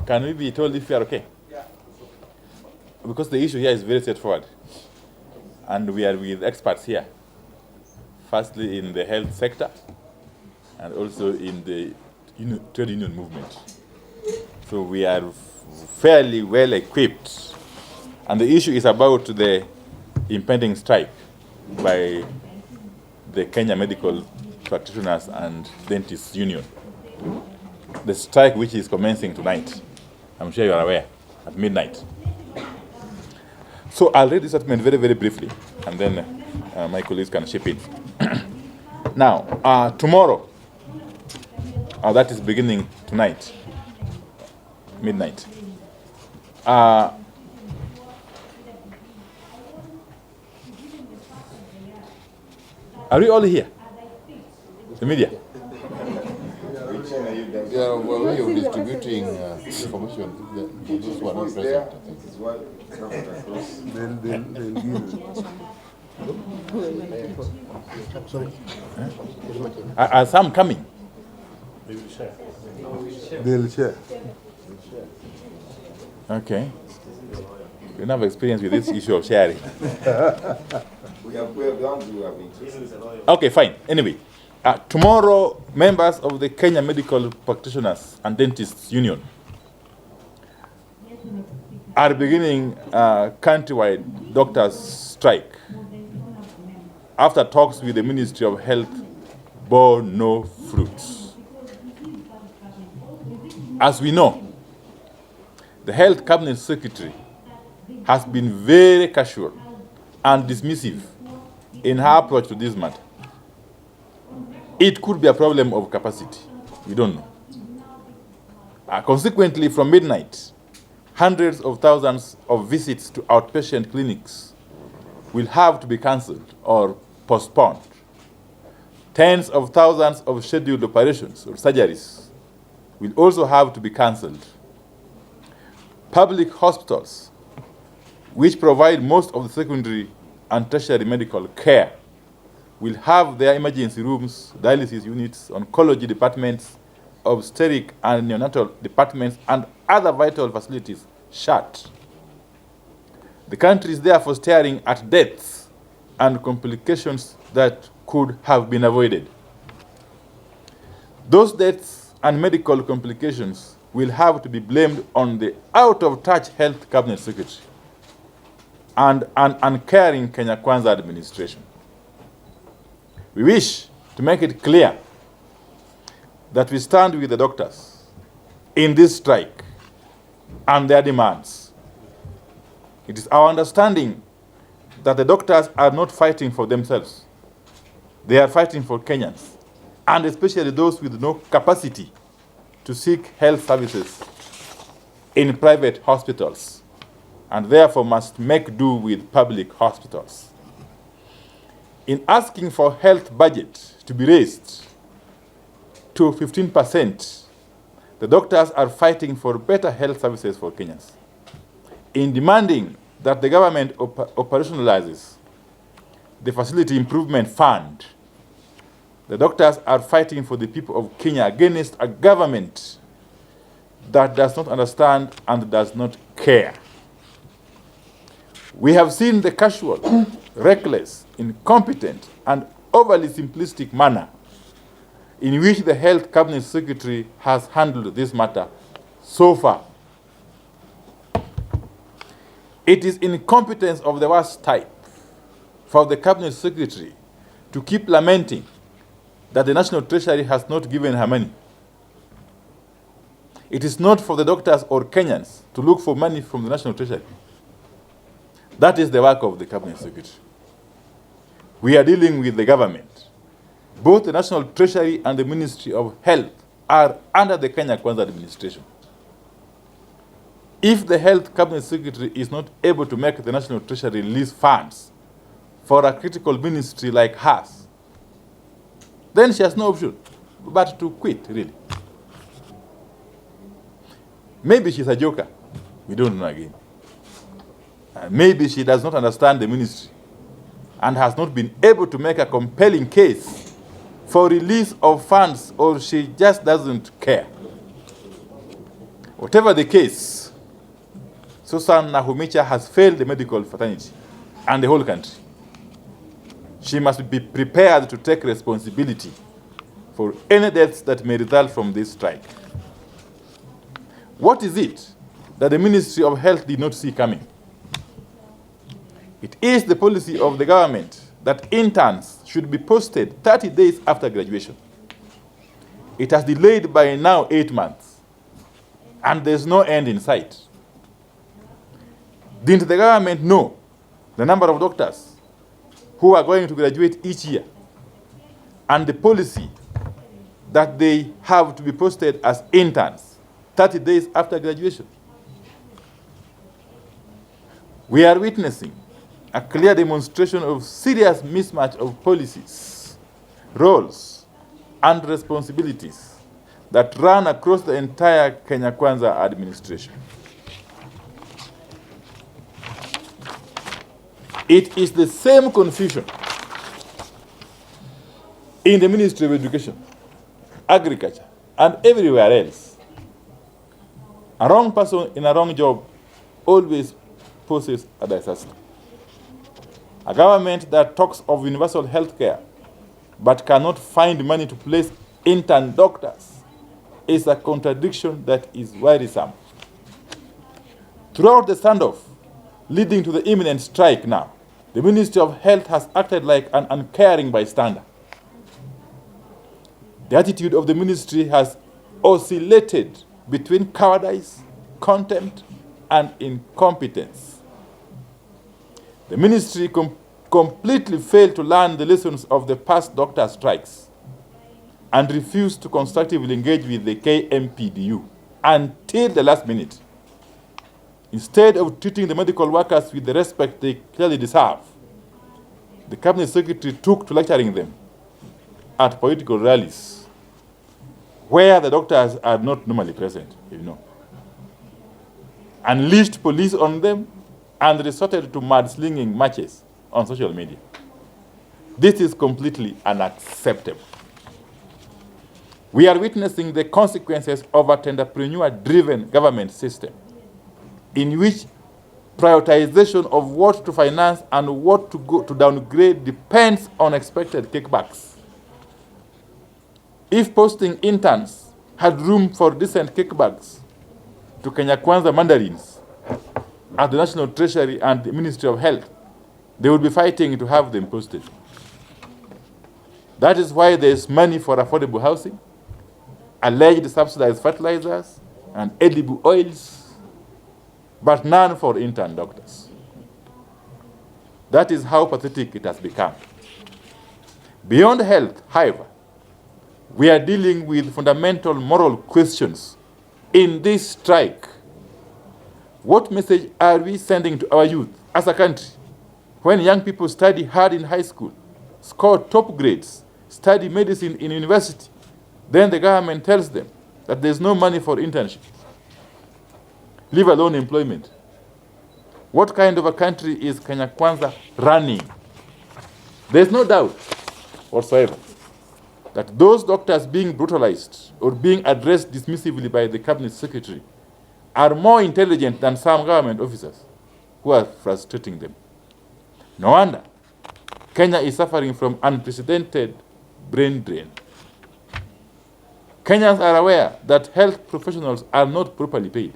Can we be told if we are okay? Yeah. Because the issue here is very straightforward. And we are with experts here. Firstly, in the health sector, and also in the trade union movement. So we are fairly well equipped. And the issue is about the impending strike by the Kenya Medical Practitioners and Dentists Union. The strike which is commencing tonight. I'm sure you are aware, at midnight. So I'll read this statement very, very briefly, and then my colleagues can chip in. Now, tomorrow, that is beginning tonight, midnight. Are we all here? The media? Yeah, well, we are distributing information for those who are not present. Are some coming? They'll share. Okay. You have experience with this issue of sharing. Okay, fine. Anyway, tomorrow, members of the Kenya Medical Practitioners and Dentists Union are beginning countrywide doctors' strike after talks with the Ministry of Health bore no fruits. As we know, the Health Cabinet Secretary has been very casual and dismissive in her approach to this matter. It could be a problem of capacity. We don't know. Consequently, from midnight, hundreds of thousands of visits to outpatient clinics will have to be cancelled or postponed. Tens of thousands of scheduled operations or surgeries will also have to be cancelled. Public hospitals, which provide most of the secondary and tertiary medical care, will have their emergency rooms, dialysis units, oncology departments, obstetric and neonatal departments, and other vital facilities shut. The country is therefore staring at deaths and complications that could have been avoided. Those deaths and medical complications will have to be blamed on the out-of-touch Health Cabinet Secretary and an uncaring Kenya Kwanza administration. We wish to make it clear that we stand with the doctors in this strike and their demands. It is our understanding that the doctors are not fighting for themselves. They are fighting for Kenyans, and especially those with no capacity to seek health services in private hospitals, and therefore must make do with public hospitals. In asking for health budget to be raised to 15%, the doctors are fighting for better health services for Kenyans. In demanding that the government operationalizes the Facility Improvement Fund, the doctors are fighting for the people of Kenya against a government that does not understand and does not care. We have seen the casual, reckless, incompetent, and overly simplistic manner in which the Health Cabinet Secretary has handled this matter so far. It is incompetence of the worst type for the Cabinet Secretary to keep lamenting that the National Treasury has not given her money. It is not for the doctors or Kenyans to look for money from the National Treasury. That is the work of the Cabinet Secretary. We are dealing with the government. Both the National Treasury and the Ministry of Health are under the Kenya Kwanza administration. If the Health Cabinet Secretary is not able to make the National Treasury release funds for a critical ministry like hers, then she has no option but to quit, really. Maybe she's a joker. We don't know again. Maybe she does not understand the ministry and has not been able to make a compelling case for release of funds, or she just doesn't care. Whatever the case, Susan Nahumicha has failed the medical fraternity and the whole country. She must be prepared to take responsibility for any deaths that may result from this strike. What is it that the Ministry of Health did not see coming? It is the policy of the government that interns should be posted 30 days after graduation. It has delayed by now 8 months, and there's no end in sight. Didn't the government know the number of doctors who are going to graduate each year, and the policy that they have to be posted as interns 30 days after graduation? We are witnessing a clear demonstration of serious mismatch of policies, roles, and responsibilities that run across the entire Kenya Kwanza administration. It is the same confusion in the Ministry of Education, Agriculture, and everywhere else. A wrong person in a wrong job always poses a disaster. A government that talks of universal health care but cannot find money to place intern doctors is a contradiction that is worrisome. Throughout the standoff leading to the imminent strike now, the Ministry of Health has acted like an uncaring bystander. The attitude of the ministry has oscillated between cowardice, contempt, and incompetence. The ministry completely failed to learn the lessons of the past doctor strikes and refused to constructively engage with the KMPDU until the last minute. Instead of treating the medical workers with the respect they clearly deserve, the cabinet secretary took to lecturing them at political rallies where the doctors are not normally present, unleashed police on them, and resorted to mudslinging matches on social media. This is completely unacceptable. We are witnessing the consequences of a entrepreneur-driven government system in which prioritization of what to finance and what to downgrade depends on expected kickbacks. If posting interns had room for decent kickbacks to Kenya Kwanza mandarins at the National Treasury and the Ministry of Health, they would be fighting to have them posted. That is why there is money for affordable housing, alleged subsidized fertilizers, and edible oils, but none for intern doctors. That is how pathetic it has become. Beyond health, however, we are dealing with fundamental moral questions in this strike. What message are we sending to our youth as a country when young people study hard in high school, score top grades, study medicine in university, then the government tells them that there's no money for internship, leave alone employment? What kind of a country is Kenya Kwanza running? There's no doubt whatsoever that those doctors being brutalized or being addressed dismissively by the cabinet secretary are more intelligent than some government officers who are frustrating them. No wonder Kenya is suffering from unprecedented brain drain. Kenyans are aware that health professionals are not properly paid.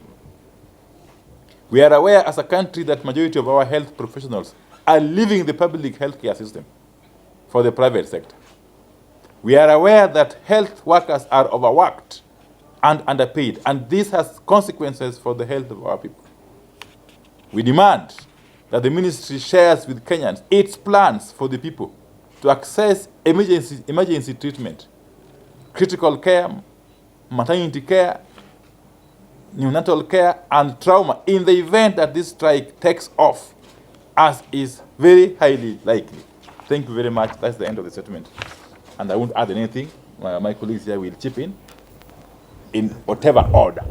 We are aware as a country that majority of our health professionals are leaving the public healthcare system for the private sector. We are aware that health workers are overworked and underpaid, and this has consequences for the health of our people. We demand that the ministry shares with Kenyans its plans for the people to access emergency treatment, critical care, maternity care, neonatal care, and trauma in the event that this strike takes off, as is very highly likely. Thank you very much. That's the end of the statement. And I won't add anything. My colleagues here will chip in whatever order.